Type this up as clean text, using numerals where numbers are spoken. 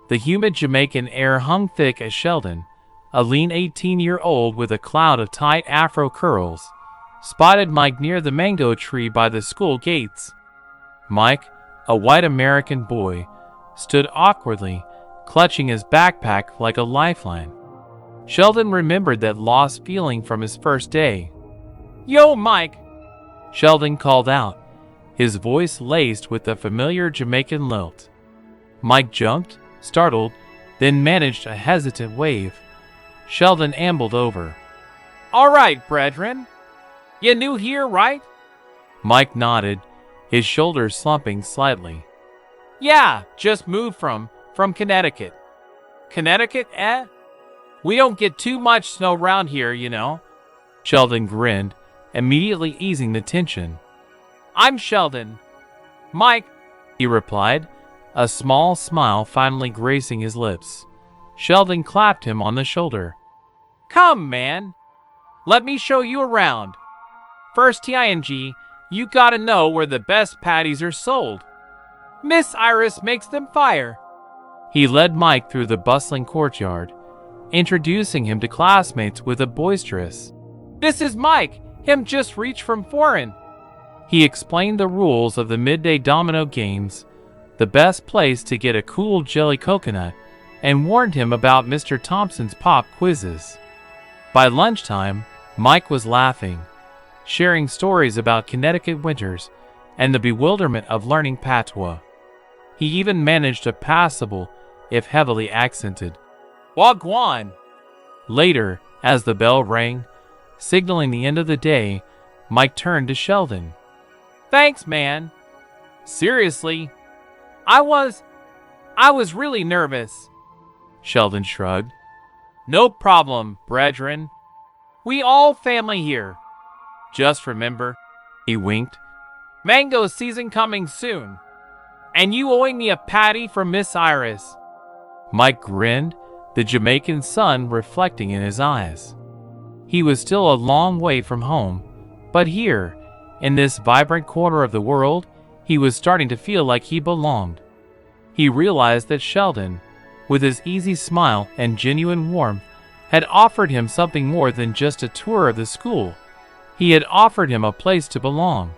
The humid Jamaican air hung thick as Sheldon, a lean 18-year-old with a cloud of tight afro curls, spotted Mike near the mango tree by the school gates. Mike, a white American boy, stood awkwardly, clutching his backpack like a lifeline. Sheldon remembered that lost feeling from his first day. "Yo, Mike!" Sheldon called out, his voice laced with the familiar Jamaican lilt. Mike jumped, startled, then managed a hesitant wave. Sheldon ambled over. "All right, brethren. You new here, right?" Mike nodded, his shoulders slumping slightly. "Yeah, just moved from Connecticut." "Connecticut, eh? We don't get too much snow around here, you know." Sheldon grinned, immediately easing the tension. "I'm Sheldon." "Mike," he replied, a small smile finally gracing his lips. Sheldon clapped him on the shoulder. "Come, man. Let me show you around. First ting, you gotta know where the best patties are sold. Miss Iris makes them fire." He led Mike through the bustling courtyard, introducing him to classmates with a boisterous, "This is Mike, him just reached from foreign." He explained the rules of the midday domino games, the best place to get a cool jelly coconut, and warned him about Mr. Thompson's pop quizzes. By lunchtime, Mike was laughing, sharing stories about Connecticut winters and the bewilderment of learning patois. He even managed a passable, if heavily accented, "Wagwan." Later, as the bell rang, signaling the end of the day, Mike turned to Sheldon. "Thanks, man. Seriously, I was really nervous." Sheldon shrugged. "No problem, brethren. We all family here. Just remember," he winked, "mango season coming soon. And you owing me a patty from Miss Iris." Mike grinned, the Jamaican sun reflecting in his eyes. He was still a long way from home, but here, in this vibrant corner of the world, he was starting to feel like he belonged. He realized that Sheldon, with his easy smile and genuine warmth, had offered him something more than just a tour of the school. He had offered him a place to belong.